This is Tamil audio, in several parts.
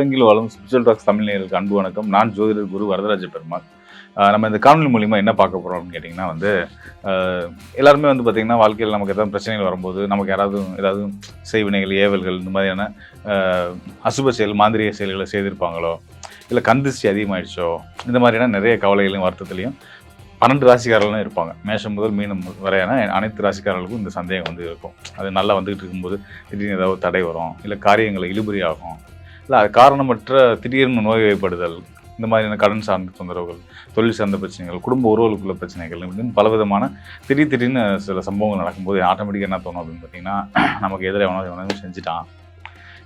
உலகெங்கிலும் வாழும் ஸ்பிரிச்சுவல் டாக்ஸ் தமிழ் நேயர்களுக்கு அன்பு வணக்கம். நான் ஜோதிடர் குரு வரதராஜ பெருமாள். நம்ம இந்த காணொலி மூலிமா என்ன பார்க்க போகிறோம் அப்படின்னு கேட்டிங்கன்னா எல்லாருமே பார்த்திங்கன்னா வாழ்க்கையில் நமக்கு எதாவது பிரச்சனைகள் வரும்போது நமக்கு ஏதாவது செய்வினைகள், ஏவல்கள், இந்த மாதிரியான அசுப செயல், மாந்திரிக செயல்களை செய்திருப்பாங்களோ, இல்லை கந்திஷ்டி அதிகமாகிடுச்சோ, இந்த மாதிரியான நிறைய கவலைகளையும் வருத்தத்துலையும் 12 ராசிக்காரர்களும் இருப்பாங்க. மேஷம் முதல் மீனம் வரையான அனைத்து ராசிக்காரர்களுக்கும் இந்த சந்தேகம் இருக்கும். அது நல்லா வந்துகிட்டு இருக்கும்போது திடீர்னு ஏதாவது தடை வரும், இல்லை காரியங்களை இழுபறி ஆகும், இல்லை அது காரணமற்ற திடீர்னு நோய்வாய்ப்படுதல், இந்த மாதிரியான கடன் சார்ந்த தொந்தரவுகள், தொழில் சார்ந்த பிரச்சனைகள், குடும்ப உறவுகளுக்குள்ள பிரச்சனைகள், இப்படின்னு பலவிதமான திடீர்னு சில சம்பவங்கள் நடக்கும்போது ஆட்டோமேட்டிக்காக என்ன தோணும் அப்படின்னு பார்த்தீங்கன்னா, நமக்கு எதிராக எவனோ செஞ்சுட்டான்,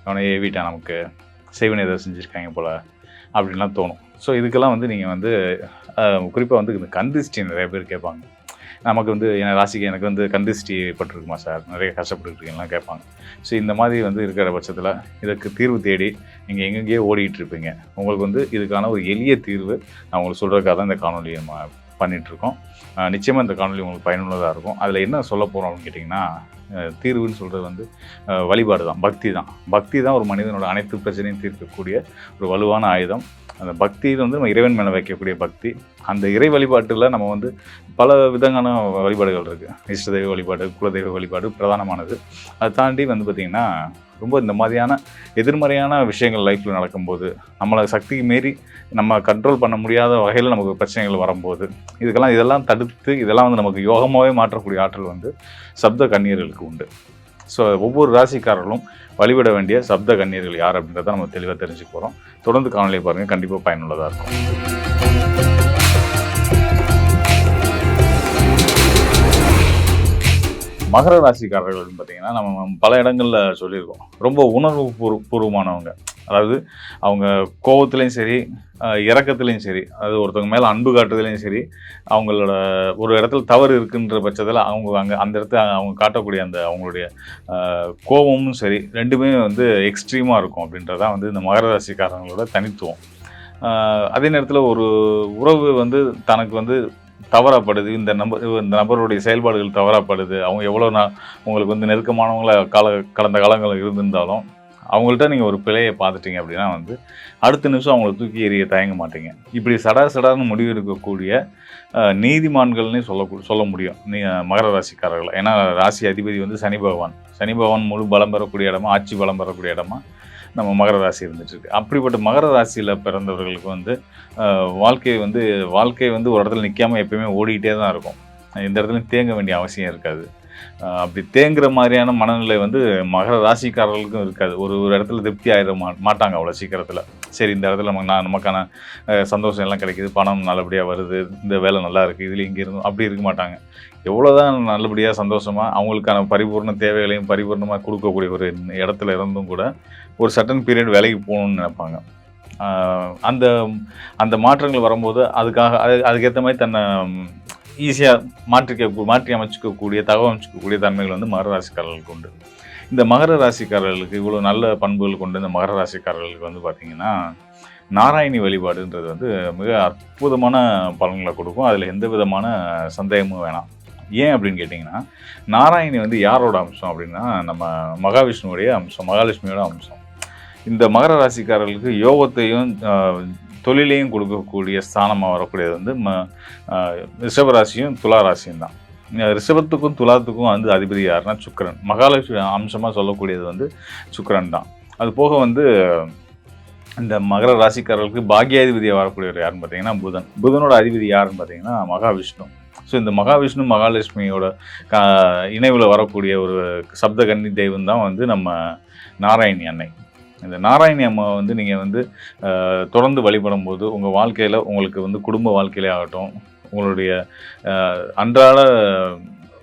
எவனோ ஏவிட்டான், நமக்கு செய்வனை ஏதாவது செஞ்சுருக்காங்க போல் அப்படின்லாம் தோணும். ஸோ இதுக்கெல்லாம் நீங்கள் குறிப்பாக இந்த கந்திஷ்டி நிறைய பேர் கேட்பாங்க. நமக்கு என் ராசிக்கு எனக்கு கந்திஷ்டி பட்டிருக்குமா சார், நிறைய கஷ்டப்பட்டுருக்கீங்கலாம் கேட்பாங்க. ஸோ இந்த மாதிரி இருக்கிற பட்சத்தில் இதற்கு தீர்வு தேடி நீங்கள் எங்கெங்கேயோ ஓடிட்டு இருப்பீங்க. உங்களுக்கு இதுக்கான ஒரு எளிய தீர்வு நான் உங்களுக்கு சொல்கிறதுக்காக தான் இந்த காணொலியை நம்ம பண்ணிகிட்ருக்கோம். நிச்சயமாக இந்த காணொலி உங்களுக்கு பயனுள்ளதாக இருக்கும். அதில் என்ன சொல்ல போகிறோம் அப்படின்னு கேட்டிங்கன்னா, தீர்வுன்னு சொல்கிறது வழிபாடு தான், பக்தி தான் ஒரு மனிதனோட அனைத்து பிரச்சனையும் தீர்க்கக்கூடிய ஒரு வலுவான ஆயுதம். அந்த பக்தி நம்ம இறைவன் மேலே வைக்கக்கூடிய பக்தி. அந்த இறை வழிபாட்டில் நம்ம பல விதமான வழிபாடுகள் இருக்குது. இஷ்ட தெய்வ வழிபாடு, குலதெய்வ வழிபாடு பிரதானமானது. அதை தாண்டி பார்த்திங்கன்னா ரொம்ப இந்த மாதிரியான எதிர்மறையான விஷயங்கள் லைஃப்பில் நடக்கும்போது, நம்மளை சக்திக்கு மீறி நம்ம கண்ட்ரோல் பண்ண முடியாத வகையில் நமக்கு பிரச்சனைகள் வரும்போது, இதெல்லாம் தடுத்து இதெல்லாம் நமக்கு யோகமாகவே மாற்றக்கூடிய ஆற்றல் சப்த கன்னியர்களுக்கு உண்டு. ஸோ ஒவ்வொரு ராசிக்காரர்களும் வழிபட வேண்டிய சப்த கன்னியர்கள் யார் அப்படின்றத நம்ம தெளிவாக தெரிஞ்சுக்க போகிறோம். தொடர்ந்து காணொலியை பாருங்கள், கண்டிப்பாக பயனுள்ளதாக இருக்கும். மகர ராசிக்காரர்கள் பார்த்திங்கன்னா நம்ம பல இடங்களில் சொல்லியிருக்கோம், ரொம்ப உணர்வு பூர்வமானவங்க. அதாவது அவங்க கோபத்துலேயும் சரி, இறக்கத்துலேயும் சரி, அது ஒருத்தவங்க மேலே அன்பு காட்டுறதுலேயும் சரி, அவங்களோட ஒரு இடத்துல தவறு இருக்குன்ற பட்சத்தில் அந்த இடத்துல அவங்க காட்டக்கூடிய அவங்களுடைய கோபமும் சரி, ரெண்டுமே எக்ஸ்ட்ரீமாக இருக்கும். அப்படின்றதான் இந்த மகர ராசிக்காரங்களோட தனித்துவம். அதே நேரத்தில் ஒரு உறவு தனக்கு தவறாப்படுது, இந்த நபருடைய செயல்பாடுகள் தவறாப்படுது, அவங்க எவ்வளோ உங்களுக்கு நெருக்கமானவங்கள கடந்த காலங்களில் இருந்திருந்தாலும் அவங்கள்ட்ட நீங்கள் ஒரு பிழையை பார்த்துட்டீங்க அப்படின்னா அடுத்த நிமிஷம் அவங்கள தூக்கி எறிய தயங்க மாட்டீங்க. இப்படி சடார்னு முடிவு இருக்கக்கூடிய நீதிமான்கள்னே சொல்ல முடியும் மகர ராசிக்காரர்கள். ஏன்னா ராசி அதிபதி சனி பகவான் முழு பலம் பெறக்கூடிய இடமா, ஆட்சி பலம் பெறக்கூடிய இடமா நம்ம மகர ராசி இருந்துகிட்ருக்கு. அப்படிப்பட்ட மகர ராசியில் பிறந்தவர்களுக்கு வாழ்க்கை ஒரு இடத்துல நிற்காமல் எப்பயுமே ஓடிக்கிட்டே தான் இருக்கும். இந்த இடத்துல தேங்க வேண்டிய அவசியம் இருக்காது. அப்படி தேங்குற மாதிரியான மனநிலை மகர ராசிக்காரர்களுக்கும் இருக்காது. ஒரு இடத்துல திருப்தி ஆகிட மாட்டாங்க அவ்வளோ சீக்கிரத்தில். சரி, இந்த இடத்துல நமக்கான சந்தோஷம் எல்லாம் கிடைக்கிது, பணம் நல்லபடியாக வருது, இந்த வேலை நல்லா இருக்குது, இதில் இங்கே இருந்தும் அப்படி இருக்க மாட்டாங்க. எவ்வளோதான் நல்லபடியாக சந்தோஷமாக அவங்களுக்கான பரிபூர்ண தேவைகளையும் பரிபூர்ணமாக கொடுக்கக்கூடிய ஒரு இடத்துல இருந்தும் கூட ஒரு சர்டன் பீரியட் வேலைக்கு போகணுன்னு நினைப்பாங்க. அந்த மாற்றங்கள் வரும்போது அதுக்கேற்ற மாதிரி தன்னை ஈஸியாக மாற்றி அமைச்சிக்கக்கூடிய, தகவமைச்சிக்கக்கூடிய தன்மைகள் மகர ராசிக்காரர்களுக்கு உண்டு. இந்த மகர ராசிக்காரர்களுக்கு இவ்வளோ நல்ல பண்புகள் கொண்டு இந்த மகர ராசிக்காரர்களுக்கு பார்த்திங்கன்னா, நாராயணி வழிபாடுன்றது மிக அற்புதமான பலன்களை கொடுக்கும். அதில் எந்த விதமான சந்தேகமும் வேணாம். ஏன் அப்படின்னு கேட்டிங்கன்னா, நாராயணி யாரோட அம்சம் அப்படின்னா நம்ம மகாவிஷ்ணுவோடைய அம்சம், மகாலட்சுமியோட அம்சம். இந்த மகர ராசிக்காரர்களுக்கு யோகத்தையும் தொழிலையும் கொடுக்கக்கூடிய ஸ்தானமாக வரக்கூடியது ரிஷபராசியும் துளாராசியும் தான். ரிஷபத்துக்கும் துலாத்துக்கும் அதிபதி யாருன்னா சுக்கிரன். மகாலட்சுமி அம்சமாக சொல்லக்கூடியது சுக்கிரன் தான். அது போக இந்த மகர ராசிக்காரர்களுக்கு பாக்யாதிபதியாக வரக்கூடியவர் யாருன்னு பார்த்தீங்கன்னா புதனோட அதிபதி யாருன்னு பார்த்தீங்கன்னா மகாவிஷ்ணு. ஸோ இந்த மகாவிஷ்ணு மகாலட்சுமியோட இணைவில் வரக்கூடிய ஒரு சப்த கன்னி தெய்வம் தான் நம்ம நாராயணி அன்னை. இந்த நாராயணி அம்மா நீங்கள் தொடர்ந்து வழிபடும் போது உங்கள் வாழ்க்கையில் உங்களுக்கு குடும்ப வாழ்க்கையிலே ஆகட்டும், உங்களுடைய அன்றாட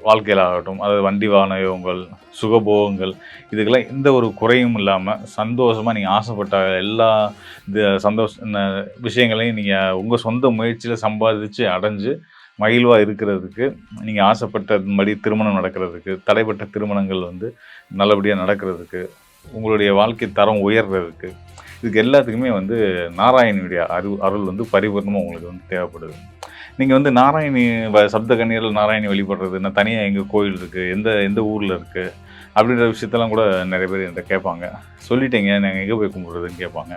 வாழ்க்கையில் ஆகட்டும், அதாவது வண்டி வாகன யோகங்கள், சுகபோகங்கள், இதுக்கெல்லாம் எந்த ஒரு குறையும் இல்லாமல் சந்தோஷமாக நீங்கள் ஆசைப்பட்ட எல்லா விஷயங்களையும் நீங்கள் உங்கள் சொந்த முயற்சியில் சம்பாதிச்சு அடைஞ்சு மகிழ்வாக இருக்கிறதுக்கு, நீங்கள் ஆசைப்பட்டபடி திருமணம் நடக்கிறதுக்கு, தடைப்பட்ட திருமணங்கள் நல்லபடியாக நடக்கிறதுக்கு, உங்களுடைய வாழ்க்கை தரம் உயர்றதுக்கு, இதுக்கு எல்லாத்துக்குமே நாராயணியுடைய அருள் பரிபூர்ணமாக உங்களுக்கு தேவைப்படுது. நீங்கள் நாராயணி சப்த கன்னியர்கள் நாராயணி வழிபடுறதுன்னா தனியாக எங்கள் கோயில் இருக்குது, எந்த ஊரில் இருக்குது அப்படின்ற விஷயத்தெல்லாம் கூட நிறைய பேர் என்கிட்ட கேட்பாங்க. சொல்லிட்டீங்க, நாங்கள் எங்கே போய் கும்பிட்றதுன்னு கேட்பாங்க.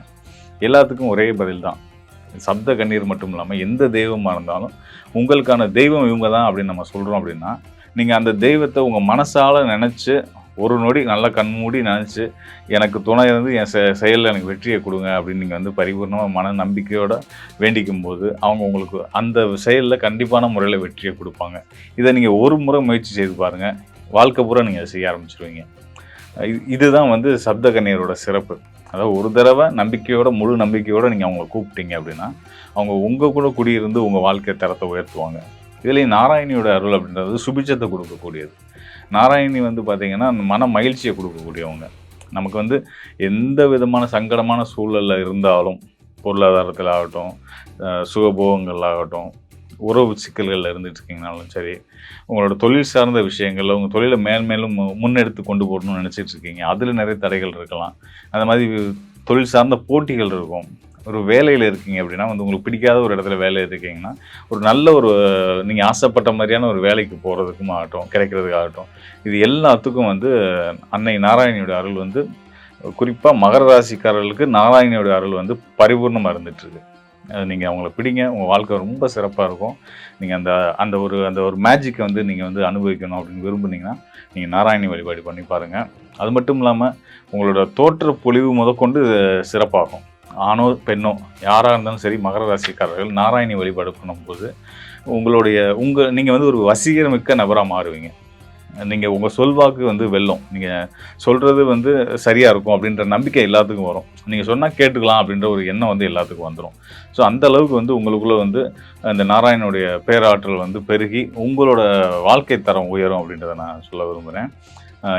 எல்லாத்துக்கும் ஒரே பதில் தான். சப்த கண்ணீர் மட்டும் இல்லாமல் எந்த தெய்வமாக இருந்தாலும் உங்களுக்கான தெய்வம் இவங்க தான் அப்படின்னு நம்ம சொல்கிறோம் அப்படின்னா, நீங்கள் அந்த தெய்வத்தை உங்கள் மனசால் நினச்சி ஒரு நொடி நல்லா கண்மூடி நினச்சி எனக்கு துணை இருந்து என் செயலில் எனக்கு வெற்றியை கொடுங்க அப்படின்னு நீங்கள் வந்து பரிபூர்ணமாக மன நம்பிக்கையோடு வேண்டிக்கும் போது அவங்க உங்களுக்கு அந்த செயலில் கண்டிப்பான முறையில் வெற்றியை கொடுப்பாங்க. இதை நீங்கள் ஒரு முறை முயற்சி செய்து பாருங்கள், வாழ்க்கை பூரா நீங்கள் அதை செய்ய ஆரம்பிச்சிருவீங்க. இதுதான் வந்து சப்த கன்னியரோட சிறப்பு. அதாவது ஒரு தடவை நம்பிக்கையோட முழு நம்பிக்கையோடு நீங்கள் அவங்கள கூப்பிட்டீங்க அப்படின்னா அவங்க உங்கள் கூட குடியிருந்து உங்கள் வாழ்க்கை தரத்தை உயர்த்துவாங்க. இதுலேயும் நாராயணியோட அருள் அப்படின்றது சுபிட்சத்தை கொடுக்கக்கூடியது. நாராயணி வந்து பார்த்திங்கன்னா மன மகிழ்ச்சியை கொடுக்கக்கூடியவங்க. நமக்கு வந்து எந்த விதமான சங்கடமான சூழலில் இருந்தாலும், பொருளாதாரத்தில் ஆகட்டும், சுகபோகங்கள் ஆகட்டும், உறவு சிக்கல்களில் இருந்துட்டு இருக்கீங்கனாலும் சரி, உங்களோட தொழில் சார்ந்த விஷயங்களில் உங்கள் தொழிலை மேலும் முன்னெடுத்து கொண்டு போகணும்னு நினச்சிட்டு இருக்கீங்க, அதில் நிறைய தடைகள் இருக்கலாம். அந்த மாதிரி தொழில் சார்ந்த போட்டிகள் இருக்கும். ஒரு வேலையில் இருக்கீங்க அப்படின்னா வந்து உங்களுக்கு பிடிக்காத ஒரு இடத்துல வேலை இருக்கீங்கன்னா ஒரு நல்ல ஒரு நீங்கள் ஆசைப்பட்ட மாதிரியான ஒரு வேலைக்கு போகிறதுக்கும் ஆகட்டும், கிடைக்கிறதுக்காகட்டும், இது எல்லாத்துக்கும் வந்து அன்னை நாராயணியோட அருள் வந்து குறிப்பாக மகர ராசிக்காரர்களுக்கு நாராயணியோட அருள் வந்து பரிபூர்ணமாக இருந்துகிட்ருக்கு. நீங்கள் அவங்கள பிடிங்க, உங்கள் வாழ்க்கை ரொம்ப சிறப்பாக இருக்கும். நீங்கள் அந்த ஒரு மேஜிக்கை வந்து நீங்கள் வந்து அனுபவிக்கணும் அப்படின்னு விரும்புனீங்கன்னா நீங்கள் நாராயணி வழிபாடு பண்ணி பாருங்கள். அது மட்டும் இல்லாமல் உங்களோட தோற்ற பொலிவு முதற்கொண்டு சிறப்பாகும். ஆணோ பெண்ணோ யாராக இருந்தாலும் சரி, மகர ராசிக்காரர்கள் நாராயணி வழிபாடு பண்ணும்போது நீங்கள் வந்து ஒரு வசீகரமிக்க நபராக மாறுவீங்க. நீங்கள் உங்கள் சொல்வாக்கு வந்து வெல்லும். நீங்கள் சொல்கிறது வந்து சரியாக இருக்கும் அப்படின்ற நம்பிக்கை எல்லாத்துக்கும் வரும். நீங்கள் சொன்னால் கேட்டுக்கலாம் அப்படின்ற ஒரு எண்ணம் வந்து எல்லாத்துக்கும் வந்துடும். ஸோ அந்த அளவுக்கு வந்து உங்களுக்குள்ளே வந்து அந்த நாராயணனுடைய பேராற்றல் வந்து பெருகி உங்களோட வாழ்க்கை தரம் உயரும் அப்படின்றத நான் சொல்ல விரும்புகிறேன்.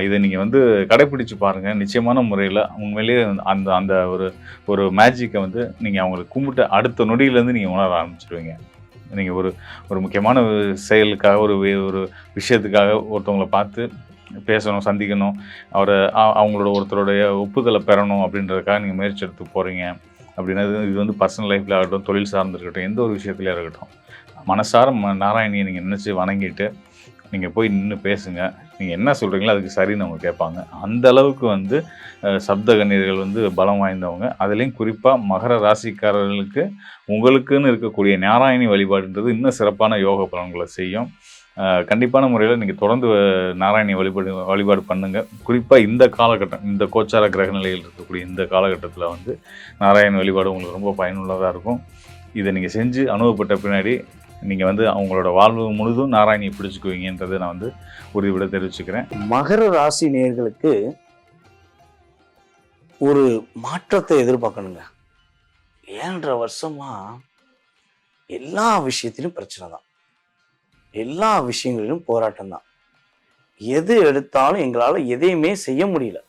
இதை நீங்கள் வந்து கடைப்பிடிச்சு பாருங்கள். நிச்சயமான முறையில் உண்மையிலேயே அந்த ஒரு மேஜிக்கை வந்து நீங்கள் அவங்களுக்கு கும்பிட்டு அடுத்த நொடியிலேருந்து நீங்கள் உணர ஆரம்பிச்சிடுவீங்க. நீங்கள் ஒரு முக்கியமான செயலுக்காக ஒரு விஷயத்துக்காக ஒருத்தவங்களை பார்த்து பேசணும், சந்திக்கணும், அவங்களோட ஒருத்தருடைய ஒப்புதலை பெறணும் அப்படின்றதுக்காக நீங்கள் முயற்சி எடுத்து போகிறீங்க அப்படின்னா இது வந்து பர்சனல் லைஃப்பில் ஆகட்டும், தொழில் சார்ந்து இருக்கட்டும், எந்த ஒரு விஷயத்துலையும் இருக்கட்டும், மனசார நாராயணியை நீங்கள் நினச்சி வணங்கிட்டு நீங்கள் போய் நின்று பேசுங்க. நீங்கள் என்ன சொல்கிறீங்களோ அதுக்கு சரின்னு அவங்க கேட்பாங்க. அந்த அளவுக்கு வந்து சப்த கன்னியர்கள் வந்து பலம் வாய்ந்தவங்க. அதுலேயும் குறிப்பாக மகர ராசிக்காரர்களுக்கு உங்களுக்குன்னு இருக்கக்கூடிய நாராயணி வழிபாடுன்றது இன்னும் சிறப்பான யோக பலன்களை செய்யும். கண்டிப்பான முறையில் நீங்கள் தொடர்ந்து நாராயணி வழிபாடு பண்ணுங்கள். குறிப்பாக இந்த காலகட்டம், இந்த கோச்சார கிரக நிலையில் இருக்கக்கூடிய இந்த காலகட்டத்தில் வந்து நாராயண வழிபாடு உங்களுக்கு ரொம்ப பயனுள்ளதாக இருக்கும். இதை நீங்கள் செஞ்சு அனுபவப்பட்ட பின்னாடி நீங்கள் வந்து அவங்களோட வாழ்வு முழுதும் நாராயணியை பிடிச்சிக்குவீங்கன்றதை நான் வந்து உறுதிவிட தெரிவிச்சுக்கிறேன். மகர ராசி நேயர்களுக்கு ஒரு மாற்றத்தை எதிர்பார்க்கணுங்க. 7.5 வருஷமா எல்லா விஷயத்திலும் பிரச்சனை தான், எல்லா விஷயங்களிலும் போராட்டம் தான். எது எடுத்தாலும் எங்களால் எதையுமே செய்ய முடியல.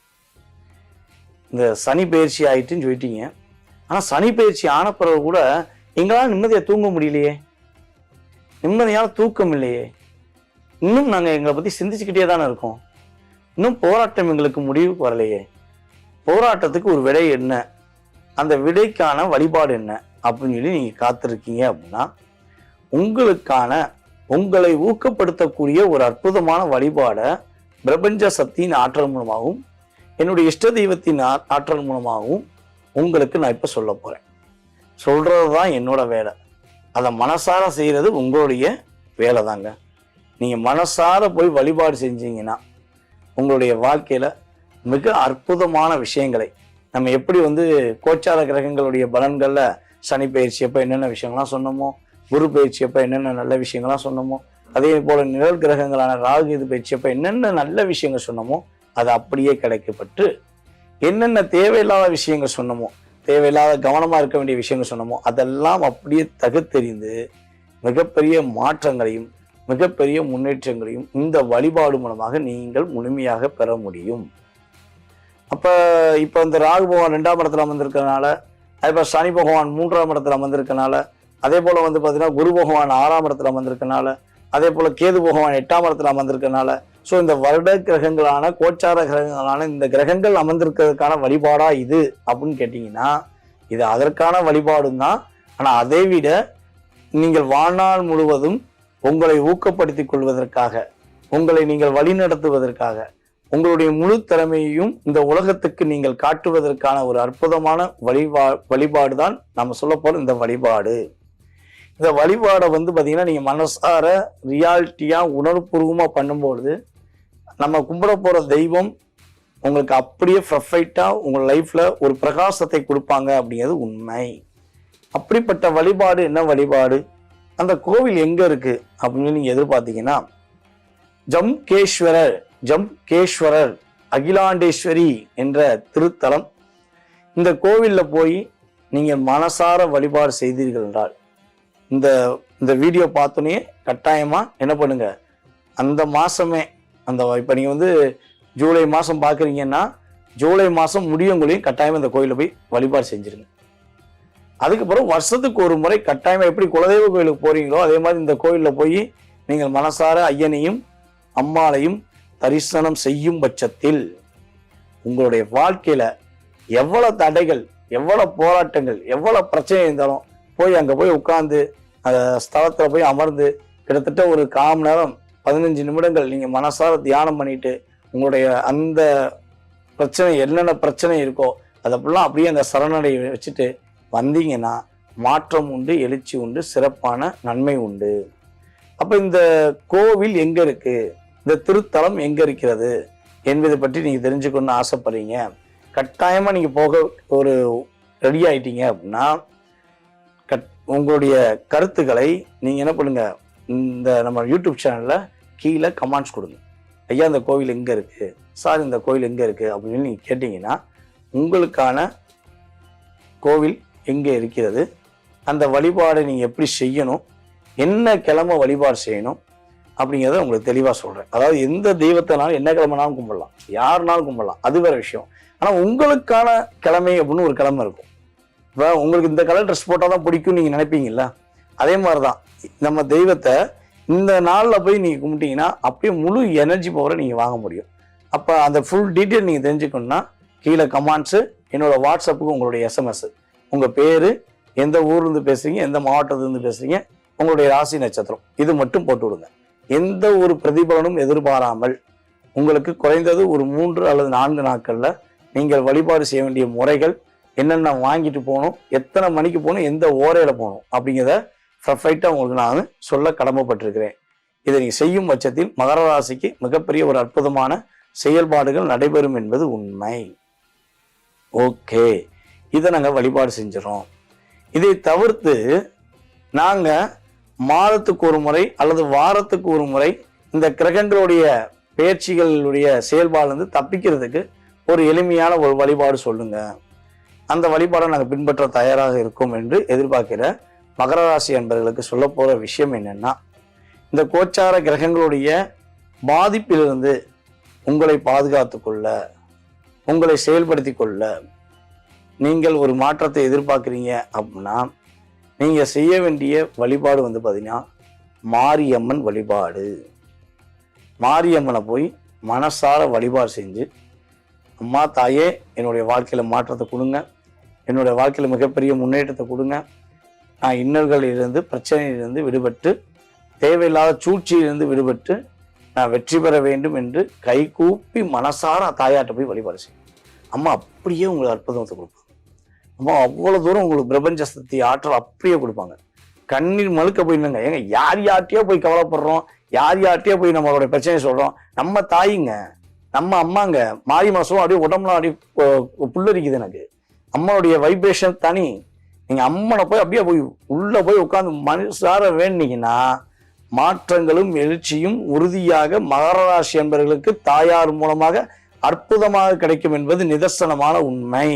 இந்த சனி பயிற்சி ஆயிட்டுன்னு சொல்லிட்டீங்க, ஆனால் சனி பயிற்சி ஆன பிறகு கூட எங்களால் நிம்மதியாக தூங்க முடியலையே, நிம்மதியான தூக்கம் இல்லையே, இன்னும் நாங்கள் எங்களை பற்றி சிந்திச்சுக்கிட்டே தானே இருக்கோம், இன்னும் போராட்டம் எங்களுக்கு முடிவுக்கு வரலையே, போராட்டத்துக்கு ஒரு விடை என்ன, அந்த விடைக்கான வழிபாடு என்ன அப்படின்னு சொல்லி நீங்கள் காத்திருக்கீங்க அப்படின்னா உங்களுக்கான உங்களை ஊக்கப்படுத்தக்கூடிய ஒரு அற்புதமான வழிபாடை பிரபஞ்ச சக்தியின் ஆற்றல் மூலமாகவும் என்னுடைய இஷ்ட தெய்வத்தின் ஆற்றல் மூலமாகவும் உங்களுக்கு நான் இப்போ சொல்ல போகிறேன். சொல்கிறது தான் என்னோட வேலை. அதை மனசார செய்கிறது உங்களுடைய வேலை தாங்க. நீங்கள் மனசார போய் வழிபாடு செஞ்சீங்கன்னா உங்களுடைய வாழ்க்கையில் மிக அற்புதமான விஷயங்களை நம்ம எப்படி வந்து கோச்சார கிரகங்களுடைய பலன்களில் சனி பயிற்சி அப்போ என்னென்ன விஷயங்கள்லாம் சொன்னோமோ, குரு பயிற்சி அப்போ என்னென்ன நல்ல விஷயங்கள்லாம் சொன்னோமோ, அதே போல் நிழல் கிரகங்களான ராகு இது பயிற்சி அப்போ என்னென்ன நல்ல விஷயங்கள் சொன்னோமோ அது அப்படியே கிடைக்கப்பட்டு, என்னென்ன தேவையில்லாத விஷயங்கள் சொன்னோமோ, தேவையில்லாத கவனமாக இருக்க வேண்டிய விஷயங்கள் சொன்னோமோ அதெல்லாம் அப்படியே தகுத்தெறிந்து மிகப்பெரிய மாற்றங்களையும் மிகப்பெரிய முன்னேற்றங்களையும் இந்த வழிபாடு மூலமாக நீங்கள் முழுமையாக பெற முடியும். இப்போ இந்த ராகு பகவான் 2ஆம் இடத்துல அமர்ந்திருக்கிறதுனால, அதே சனி பகவான் 3ஆம் இடத்துல அமர்ந்திருக்கனால, அதே போல் வந்து பார்த்தீங்கன்னா குரு பகவான் 6ஆம் இடத்துல அமர்ந்திருக்கனால, அதே போல் கேது பகவான் 8ஆம் இடத்துல அமர்ந்திருக்கனால, ஸோ இந்த வருட கிரகங்களான கோச்சார கிரகங்களான இந்த கிரகங்கள் அமர்ந்திருக்கிறதுக்கான வழிபாடா இது அப்படின்னு கேட்டிங்கன்னா இது அதற்கான வழிபாடும் தான். ஆனால் அதை விட நீங்கள் வாழ்நாள் முழுவதும் உங்களை ஊக்கப்படுத்திக் கொள்வதற்காக, உங்களை நீங்கள் வழிநடத்துவதற்காக, உங்களுடைய முழு திறமையையும் இந்த உலகத்துக்கு நீங்கள் காட்டுவதற்கான ஒரு அற்புதமான வழிபாடு தான் நம்ம சொல்ல போற இந்த வழிபாடு. இந்த வழிபாடை பார்த்தீங்கன்னா நீங்க மனசார ரியாலிட்டியா உணர்வுபூர்வமா பண்ணும்பொழுது நம்ம கும்பிட போற தெய்வம் உங்களுக்கு அப்படியே பர்ஃபெக்டா உங்க லைஃப்ல ஒரு பிரகாசத்தை கொடுப்பாங்க அப்படிங்கிறது உண்மை. அப்படிப்பட்ட வழிபாடு என்ன வழிபாடு, அந்த கோவில் எங்க இருக்கு அப்படின்னு நீங்க எதிர்பார்த்தீங்கன்னா, ஜம்கேஸ்வரர் அகிலாண்டேஸ்வரி என்ற திருத்தலம். இந்த கோவில்ல போய் நீங்க மனசார வழிபாடு செய்தீர்கள் என்றால் இந்த வீடியோ பார்த்தோன்னே கட்டாயமா என்ன பண்ணுங்க, அந்த மாசமே இப்ப நீங்க ஜூலை மாசம் பாக்குறீங்கன்னா ஜூலை மாசம் முடியவங்களையும் கட்டாயமா இந்த கோயில போய் வழிபாடு செஞ்சிருங்க. அதுக்கப்புறம் வருஷத்துக்கு ஒரு முறை கட்டாயமா எப்படி குலதெய்வ கோயிலுக்கு போறீங்களோ அதே மாதிரி இந்த கோயில்ல போய் நீங்கள் மனசார ஐயனையும் அம்மாளையும் தரிசனம் செய்யும் பட்சத்தில் உங்களுடைய வாழ்க்கையில எவ்வளவு தடைகள், எவ்வளவு போராட்டங்கள், எவ்வளவு பிரச்சனை இருந்தாலும் போய் அங்க போய் உட்கார்ந்து அந்த ஸ்தலத்துல போய் அமர்ந்து கிட்டத்தட்ட ஒரு 1/4 மணி நேரம் 15 நிமிடங்கள் நீங்க மனசார தியானம் பண்ணிட்டு உங்களுடைய அந்த பிரச்சனை என்னென்ன பிரச்சனை இருக்கோ அதெல்லாம் அப்படியே அந்த சரணடை வச்சுட்டு வந்தீங்கன்னா மாற்றம் உண்டு, எழுச்சி உண்டு, சிறப்பான நன்மை உண்டு. அப்ப இந்த கோவில் எங்க இருக்கு, இந்த திருத்தலம் எங்க இருக்கிறது என்பதை பற்றி நீங்க தெரிஞ்சுக்கணும்னு ஆசைப்படுறீங்க. கட்டாயமா நீங்க போக ஒரு ரெடி ஆயிட்டீங்க அப்படின்னா உங்களுடைய கருத்துக்களை நீங்க என்ன பண்ணுங்க, இந்த நம்ம யூடியூப் சேனல்ல கீழே கமெண்ட்ஸ் கொடுங்க. ஐயா இந்த கோவில் எங்க இருக்கு சார், இந்த கோவில் எங்க இருக்கு அப்படின்னு நீங்க கேட்டீங்கன்னா உங்களுக்கான கோவில் எங்க இருக்கிறது, அந்த வழிபாடை நீங்க எப்படி செய்யணும், என்ன கிழமை வழிபாடு செய்யணும் அப்படிங்கிறத உங்களுக்கு தெளிவா சொல்றேன். அதாவது எந்த தெய்வத்தினாலும் என்ன கிழமைனாலும் கும்பிடலாம், யாருனாலும் கும்பிடலாம், அது வேற விஷயம். ஆனா உங்களுக்கான கிழமை அப்படின்னு ஒரு கிழமை இருக்கும். இப்போ உங்களுக்கு இந்த கலர் ட்ரெஸ் போட்டால் தான் பிடிக்கும் நீங்க நினைப்பீங்கல்ல, அதே மாதிரிதான் நம்ம தெய்வத்தை இந்த நாள்ல போய் நீங்க கும்பிட்டீங்கன்னா அப்படியே முழு எனர்ஜி பவரை நீங்க வாங்க முடியும். அப்ப அந்த ஃபுல் டீட்டெயில் நீங்க தெரிஞ்சுக்கணும்னா கீழே கமெண்ட்ஸ், என்னோட வாட்ஸ்அப்புக்கு உங்களுடைய எஸ்எம்எஸ், உங்க பேரு, எந்த ஊர்ல இருந்து பேசுறீங்க, எந்த மாவட்டத்துல இருந்து பேசுறீங்க, உங்களுடைய ராசி நட்சத்திரம், இது மட்டும் போட்டு விடுங்க. எந்த ஒரு பிரதிபலனும் எதிர்பாராமல் உங்களுக்கு குறைந்தது ஒரு 3 அல்லது 4 நாட்கள்ல நீங்கள் வழிபாடு செய்ய வேண்டிய முறைகள் என்னென்ன வாங்கிட்டு போகணும், எத்தனை மணிக்கு போகணும், எந்த ஓரையில போகணும் அப்படிங்கிறத பர்ஃபெக்டா உங்களுக்கு நான் சொல்ல கடமைப்பட்டிருக்கிறேன். இதை நீங்க செய்யும் பட்சத்தில் மகர ராசிக்கு மிகப்பெரிய ஒரு அற்புதமான செயல்பாடுகள் நடைபெறும் என்பது உண்மை. ஓகே, இதை நாங்க வழிபாடு செஞ்சிடறோம். இதை தவிர்த்து நாங்க மாதத்துக்கு ஒரு முறை அல்லது வாரத்துக்கு ஒரு முறை இந்த கிரகங்களுடைய பயிற்சிகளுடைய செயல்பாடு தப்பிக்கிறதுக்கு ஒரு எளிமையான ஒரு வழிபாடு சொல்லுங்க, அந்த வழிபாடை நாங்கள் பின்பற்ற தயாராக இருக்கோம் என்று எதிர்பார்க்கிற மகர ராசி அன்பர்களுக்கு சொல்ல போற விஷயம் என்னன்னா, இந்த கோச்சார கிரகங்களுடைய பாதிப்பிலிருந்து உங்களை பாதுகாத்து கொள்ள, உங்களை செயல்படுத்தி கொள்ள நீங்கள் ஒரு மாற்றத்தை எதிர்பார்க்குறீங்க அப்படின்னா நீங்க செய்ய வேண்டிய வழிபாடு பார்த்தீங்கன்னா மாரியம்மன் வழிபாடு. மாரியம்மனை போய் மனசார வழிபாடு செஞ்சு, அம்மா தாயே என்னுடைய வாழ்க்கையில மாற்றத்தை கொடுங்க, என்னுடைய வாழ்க்கையில மிகப்பெரிய முன்னேற்றத்தை கொடுங்க, நான் இன்னல்களிலிருந்து பிரச்சனையிலிருந்து விடுபட்டு தேவையில்லாத சூழ்ச்சியிலிருந்து விடுபட்டு நான் வெற்றி பெற வேண்டும் என்று கைகூப்பி மனசார தாயாட்ட போய் வழிபாடு செய்யும். அம்மா அப்படியே உங்களுக்கு அற்புதத்தை கொடுப்பாங்க. அம்மா அவ்வளவு தூரம் உங்களுக்கு பிரபஞ்ச சக்தி ஆற்றல் அப்படியே கொடுப்பாங்க. கண்ணீர் மழுக்க போயிருந்தாங்க. ஏங்க யார்கிட்டயோ போய் கவலைப்படுறோம், யார்கிட்டயோ போய் நம்மளோட பிரச்சனையை சொல்றோம். நம்ம தாயிங்க, நம்ம அம்மாங்க. மாறி மாசம் அப்படியே உடம்புலாம் அப்படியே புல்லரிக்குது எனக்கு. அம்மாவுடைய வைப்ரேஷன் தனி. நீங்க அம்மனை போய் அப்படியே போய் உள்ள போய் உட்கார்ந்து மனசார வேண்டிங்கன்னா மாற்றங்களும் எழுச்சியும் உறுதியாக மகர ராசி என்பவர்களுக்கு தாயார் மூலமாக அற்புதமாக கிடைக்கும் என்பது நிதர்சனமான உண்மை.